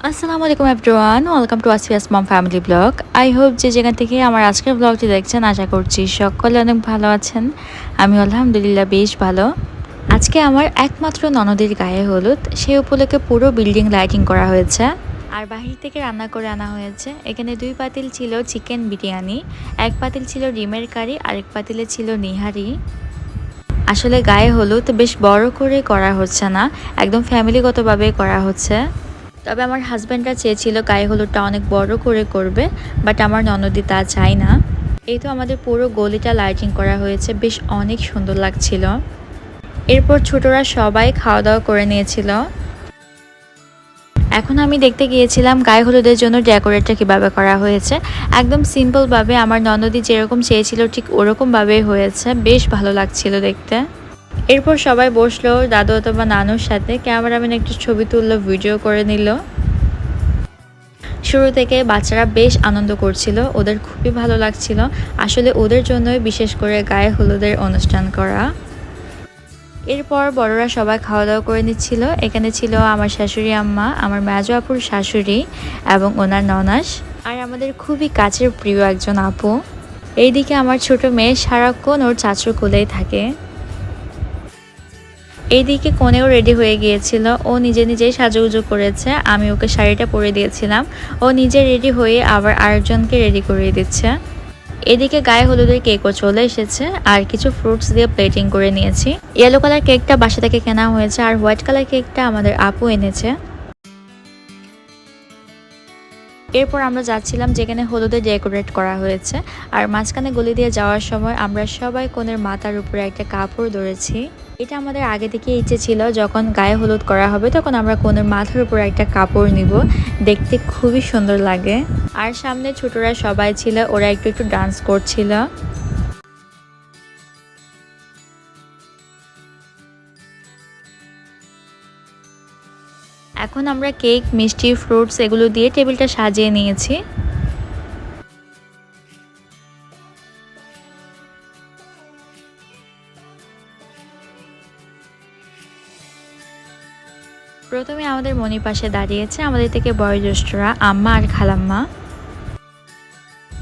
আসসালামু আলাইকুম everyone, welcome to Asfia's mom family blog. I hope যে যেখান থেকে আমার আজকের ব্লগটি দেখছেন আশা করছি সকলে অনেক ভালো আছেন। আমি আলহামদুলিল্লাহ বেশ ভালো। আজকে আমার একমাত্র ননদের গায়ে হলুদ, সেই উপলক্ষে পুরো বিল্ডিং লাইটিং করা হয়েছে। আর বাহির থেকে রান্না করে আনা হয়েছে। এখানে 2 পাতিল ছিল চিকেন বিরিয়ানি, 1 পাতিল ছিল ডিমের কারি, আরেক পাতিলে ছিল নিহারি। আসলে গায়ে হলুদ বেশ বড় করে করা হচ্ছে না, একদম ফ্যামিলিগতভাবে করা হচ্ছে। তবে আমার হাজব্যান্ডরা চেয়েছিল গায়ে হলুদটা অনেক বড় করে করবে, বাট আমার ননদি তা চায় না। এই তো আমাদের পুরো গলিটা লাইটিং করা হয়েছে, বেশ অনেক সুন্দর লাগছিল। এরপর ছোটরা সবাই খাওয়া দাওয়া করে নিয়েছিল। এখন আমি দেখতে গিয়েছিলাম গায়ে হলুদের জন্য ডেকোরেটটা কিভাবে করা হয়েছে। একদম সিম্পলভাবে আমার ননদি যেরকম চেয়েছিল ঠিক ওরকমভাবেই হয়েছে, বেশ ভালো লাগছিল দেখতে। এরপর সবাই বসলো দাদু অথবা নানুর সাথে, ক্যামেরাম্যান একটু ছবি তুললো, ভিডিও করে নিল। শুরু থেকে বাচ্চারা বেশ আনন্দ করছিল, ওদের খুবই ভালো লাগছিল। আসলে ওদের জন্যই বিশেষ করে গায়ে হলুদের অনুষ্ঠান করা। এরপর বড়রা সবাই খাওয়া দাওয়া করে নিচ্ছিল। এখানে ছিল আমার শাশুড়ি আম্মা, আমার মেজো আপুর শাশুড়ি এবং ওনার ননাস, আর আমাদের খুবই কাছের প্রিয় একজন আপু। এইদিকে আমার ছোট মেয়ে সারাক্ষণ ওর চাচুর কোলেই থাকে। এইদিকে কনেও রেডি হয়ে গিয়েছিল, ও নিজে নিজেই সাজুগুজু করেছে, আমি ওকে শাড়িটা পরে দিয়েছিলাম। ও নিজে রেডি হয়ে আবার আরেকজনকে রেডি করিয়ে দিচ্ছে। এদিকে গায়ে হলুদের কেকও চলে এসেছে, আর কিছু ফ্রুটস দিয়ে প্লেটিং করে নিয়েছি। ইয়েলো কালার কেকটা বাসা থেকে কেনা হয়েছে, আর হোয়াইট কালার কেকটা আমাদের আপু এনেছে। এরপর আমরা যাচ্ছিলাম যেখানে হলুদে ডেকোরেট করা হয়েছে, আর মাঝখানে গলি দিয়ে যাওয়ার সময় আমরা সবাই কনের মাথার উপরে একটা কাপড় ধরেছি। এটা আমাদের আগে থেকে ইচ্ছে ছিল, যখন গায়ে হলুদ করা হবে তখন আমরা কনের মাথার উপরে একটা কাপড় নিব, দেখতে খুবই সুন্দর লাগে। আর সামনে ছোটরা সবাই ছিল, ওরা একটু একটু ডান্স করছিল। এখন আমরা কেক, মিষ্টি, ফ্রুটস এগুলো দিয়ে টেবিলটা সাজিয়ে নিয়েছি। প্রথমে আমাদের মনির পাশে দাঁড়িয়েছে আমাদের থেকে বয়োজ্যেষ্ঠরা, আম্মা আর খালাম্মা।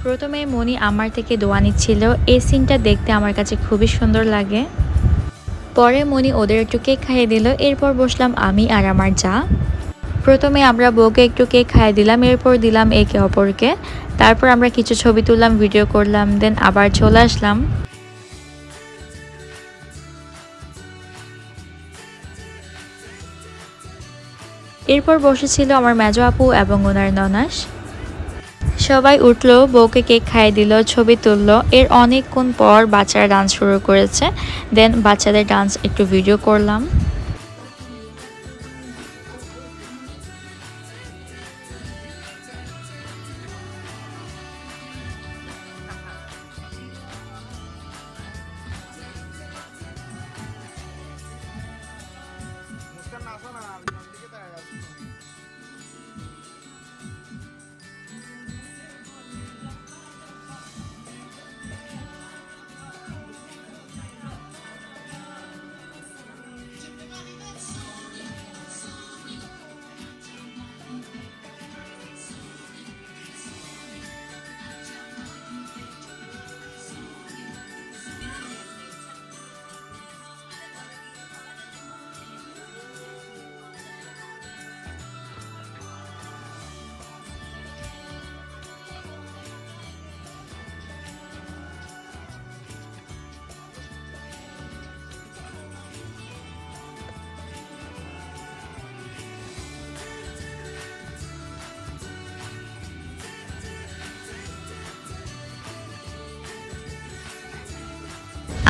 প্রথমে মনি আমার থেকে দোয়া নিচ্ছিল, এই সিনটা দেখতে আমার কাছে খুবই সুন্দর লাগে। পরে মনি ওদের একটু কেক খাইয়ে দিল, এরপর বসলাম আমি আর আমার যা। প্রথমে আমরা বউকে একটু কেক খাইয়ে দিলাম, এরপর দিলাম একে অপরকে। তারপর আমরা কিছু ছবি তুললাম, ভিডিও করলাম, দেন আবার চলে আসলাম। এরপর বসেছিল আমার মেজো আপু এবং ওনার ননাস। সবাই উঠলো, বউকে কেক খাইয়ে দিল, ছবি তুললো। এর অনেকক্ষণ পর বাচ্চারা ডান্স শুরু করেছে, দেন বাচ্চাদের ডান্স একটু ভিডিও করলাম।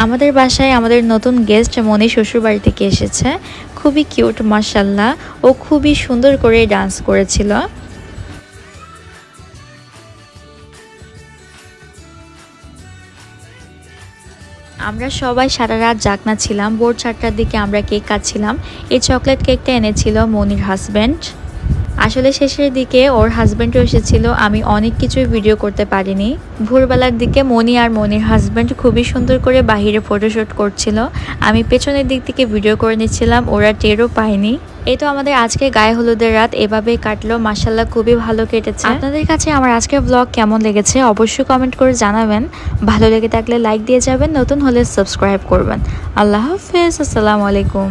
আমাদের বাসায় আমাদের নতুন গেস্ট মনি শ্বশুর বাড়ি থেকে এসেছে, খুবই কিউট মাশাআল্লাহ। ও খুবই সুন্দর করে ডান্স করেছিল। আমরা সবাই সারা রাত জাগনা ছিলাম। ভোর 4টার দিকে আমরা কেক কাটছিলাম। এই চকলেট কেকটা এনেছিল মনির হাজব্যান্ড। আসলে শেষের দিকে ওর হাজব্যান্ডও এসেছিল, আমি অনেক কিছুই ভিডিও করতে পারিনি। ভোরবেলার দিকে মনি আর মনির হাজব্যান্ড খুবই সুন্দর করে বাহিরে ফটোশুট করছিল, আমি পেছনের দিক থেকে ভিডিও করে নিচ্ছিলাম, ওরা টেরও পায়নি। এই তো আমাদের আজকে গায়ে হলুদের রাত এভাবেই কাটলো, মাশাআল্লাহ খুবই ভালো কেটেছে। আপনাদের কাছে আমার আজকের ব্লগ কেমন লেগেছে অবশ্যই কমেন্ট করে জানাবেন। ভালো লেগে থাকলে লাইক দিয়ে যাবেন, নতুন হলে সাবস্ক্রাইব করবেন। আল্লাহ হাফেজ, আসসালামু আলাইকুম।